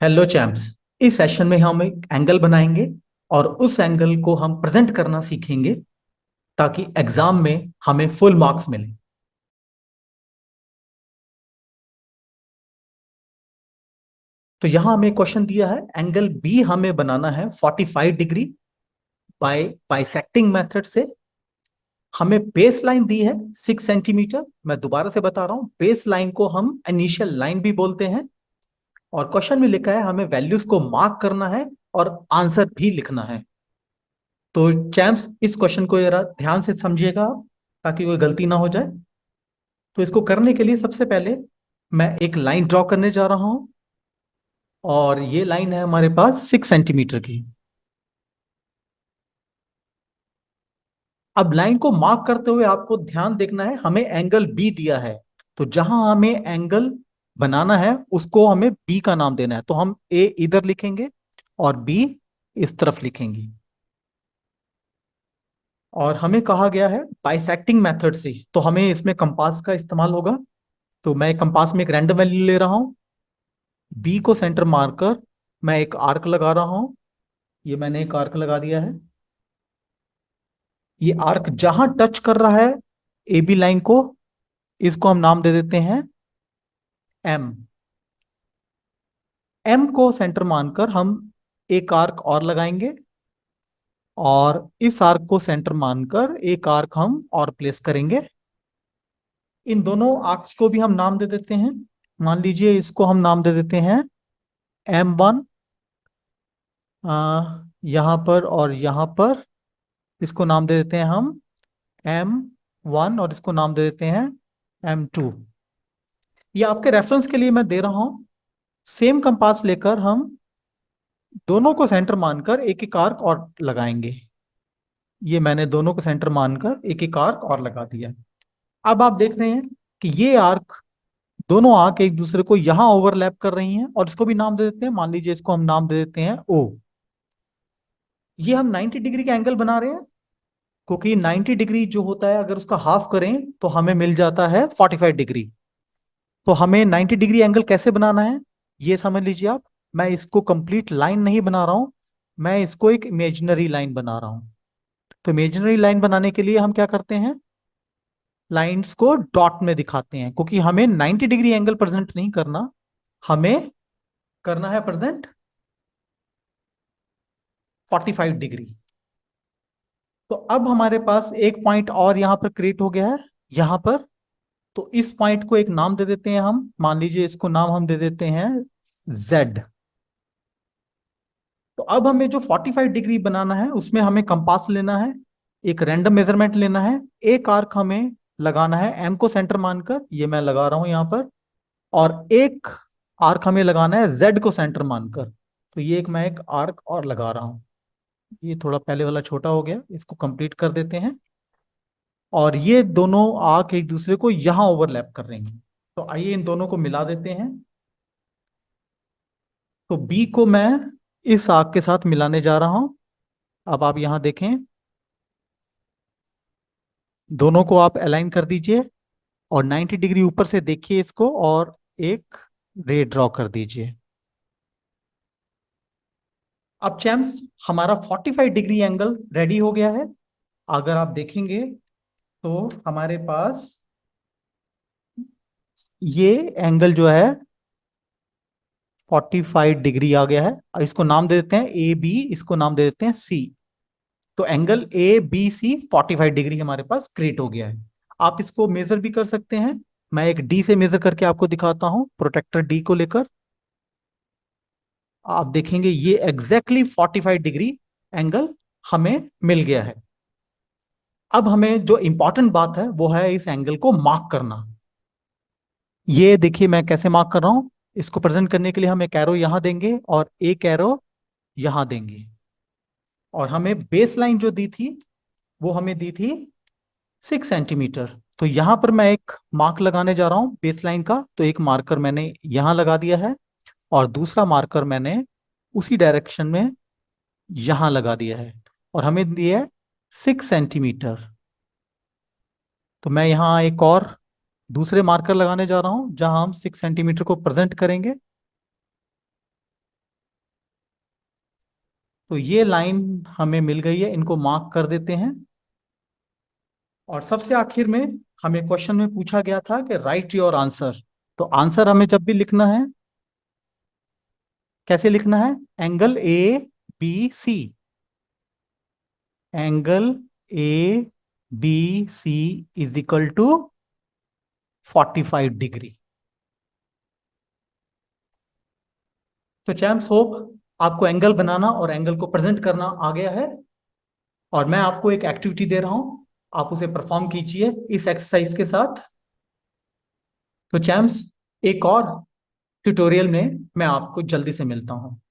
Hello champs. इस session में हम एक एंगल बनाएंगे और उस एंगल को हम प्रेजेंट करना सीखेंगे ताकि एग्जाम में हमें फुल मार्क्स मिले। तो यहां हमें क्वेश्चन दिया है, एंगल बी हमें बनाना है 45 डिग्री बाय बाइसेक्टिंग मेथड से। हमें बेस लाइन दी है 6 सेंटीमीटर। मैं दोबारा से बता रहा हूं, बेस लाइन को हम इनिशियल लाइन भी बोलते हैं। और क्वेश्चन में लिखा है हमें वैल्यूज को मार्क करना है और आंसर भी लिखना है। तो चैम्प्स, इस क्वेश्चन को जरा ध्यान से समझिएगा आप, ताकि कोई गलती ना हो जाए। तो इसको करने के लिए सबसे पहले मैं एक लाइन ड्रॉ करने जा रहा हूं और ये लाइन है हमारे पास 6 सेंटीमीटर की। अब लाइन को मार्क करते हुए आपको ध्यान देखना है, हमें एंगल बी दिया है। तो जहां हमें एंगल बनाना है उसको हमें बी का नाम देना है। तो हम ए इधर लिखेंगे और बी इस तरफ लिखेंगे। और हमें कहा गया है बाइसेक्टिंग मेथड से, तो हमें इसमें कंपास का इस्तेमाल होगा। तो मैं कंपास में एक रैंडम वैल्यू ले रहा हूं। बी को सेंटर मारकर मैं एक आर्क लगा रहा हूं। ये मैंने एक आर्क लगा दिया है। ये आर्क जहां टच कर रहा है ए बी लाइन को, इसको हम नाम दे देते हैं एम। एम को सेंटर मानकर हम एक आर्क और लगाएंगे और इस आर्क को सेंटर मानकर एक आर्क हम और प्लेस करेंगे। इन दोनों आर्क्स को भी हम नाम दे देते हैं। मान लीजिए इसको हम नाम दे देते हैं M1, यहां पर और यहां पर। इसको नाम दे देते हैं हम M1 और इसको नाम दे देते हैं M2। ये आपके रेफरेंस के लिए मैं दे रहा हूं। सेम कंपास लेकर हम दोनों को सेंटर मानकर एक एक आर्क और लगाएंगे। ये मैंने दोनों को सेंटर मानकर एक एक आर्क और लगा दिया। अब आप देख रहे हैं कि ये आर्क, दोनों आर्क एक दूसरे को यहां ओवरलैप कर रही हैं और इसको भी नाम दे देते हैं। मान लीजिए इसको हम नाम दे देते हैं O। ये हम 90 डिग्री का एंगल बना रहे हैं, क्योंकि 90 डिग्री जो होता है अगर उसका हाफ करें तो हमें मिल जाता है 45 डिग्री। तो हमें 90 डिग्री एंगल कैसे बनाना है ये समझ लीजिए आप। मैं इसको कंप्लीट लाइन नहीं बना रहा हूं, मैं इसको एक इमेजिनरी लाइन बना रहा हूं। तो इमेजिनरी लाइन बनाने के लिए हम क्या करते हैं, लाइंस को डॉट में दिखाते हैं, क्योंकि हमें 90 डिग्री एंगल प्रेजेंट नहीं करना, हमें करना है प्रेजेंट 45 डिग्री। तो अब हमारे पास एक पॉइंट और यहां पर क्रिएट हो गया है, यहां पर। तो इस पॉइंट को एक नाम दे देते हैं हम। मान लीजिए इसको नाम हम दे देते हैं Z। तो अब हमें जो 45 डिग्री बनाना है उसमें हमें कंपास लेना है, एक रैंडम मेजरमेंट लेना है, एक आर्क हमें लगाना है एम को सेंटर मानकर, ये मैं लगा रहा हूं यहां पर। और एक आर्क हमें लगाना है जेड को सेंटर मानकर। तो ये एक मैं एक आर्क और लगा रहा हूं। ये थोड़ा पहले वाला छोटा हो गया, इसको कंप्लीट कर देते हैं। और ये दोनों आर्क एक दूसरे को यहां ओवरलैप कर रही हैं। तो आइए इन दोनों को मिला देते हैं। तो बी को मैं इस आर्क के साथ मिलाने जा रहा हूं। अब आप यहां देखें, दोनों को आप अलाइन कर दीजिए और 90 डिग्री ऊपर से देखिए इसको और एक रे ड्रॉ कर दीजिए। अब चैम्प्स, हमारा 45 डिग्री एंगल रेडी हो गया है। अगर आप देखेंगे तो हमारे पास ये एंगल जो है 45 डिग्री आ गया है। अब इसको नाम दे देते हैं ए बी, इसको नाम दे देते हैं सी। तो angle A B C 45 degree हमारे पास क्रिएट हो गया है। आप इसको मेजर भी कर सकते हैं। मैं एक डी से मेजर करके आपको दिखाता हूं, प्रोटेक्टर डी को लेकर। आप देखेंगे ये एग्जैक्टली 45 डिग्री एंगल हमें मिल गया है। अब हमें जो इंपॉर्टेंट बात है वो है इस एंगल को मार्क करना। ये देखिए मैं कैसे मार्क कर रहा हूं। इसको प्रेजेंट करने के लिए हम एक एरो यहां देंगे और एक एरो यहां देंगे। और हमें बेस लाइन जो दी थी वो हमें दी थी 6 सेंटीमीटर। तो यहां पर मैं एक मार्क लगाने जा रहा हूं बेस लाइन का। तो एक मार्कर मैंने यहां लगा दिया है और दूसरा मार्कर मैंने उसी डायरेक्शन में यहां लगा दिया है। और हमें दिया है 6 सेंटीमीटर। तो मैं यहां एक और दूसरे मार्कर लगाने जा रहा हूं जहां हम 6 सेंटीमीटर को प्रेजेंट करेंगे। तो ये लाइन हमें मिल गई है, इनको मार्क कर देते हैं। और सबसे आखिर में हमें क्वेश्चन में पूछा गया था कि राइट योर आंसर। तो आंसर हमें जब भी लिखना है, कैसे लिखना है? Angle A B C. Angle A B C is equal to 45 degree. तो चैम्प्स, होप आपको एंगल बनाना और एंगल को प्रेजेंट करना आ गया है। और मैं आपको एक एक्टिविटी दे रहा हूं, आप उसे परफॉर्म कीजिए इस एक्सरसाइज के साथ। तो चैम्प्स, एक और ट्यूटोरियल में मैं आपको जल्दी से मिलता हूं।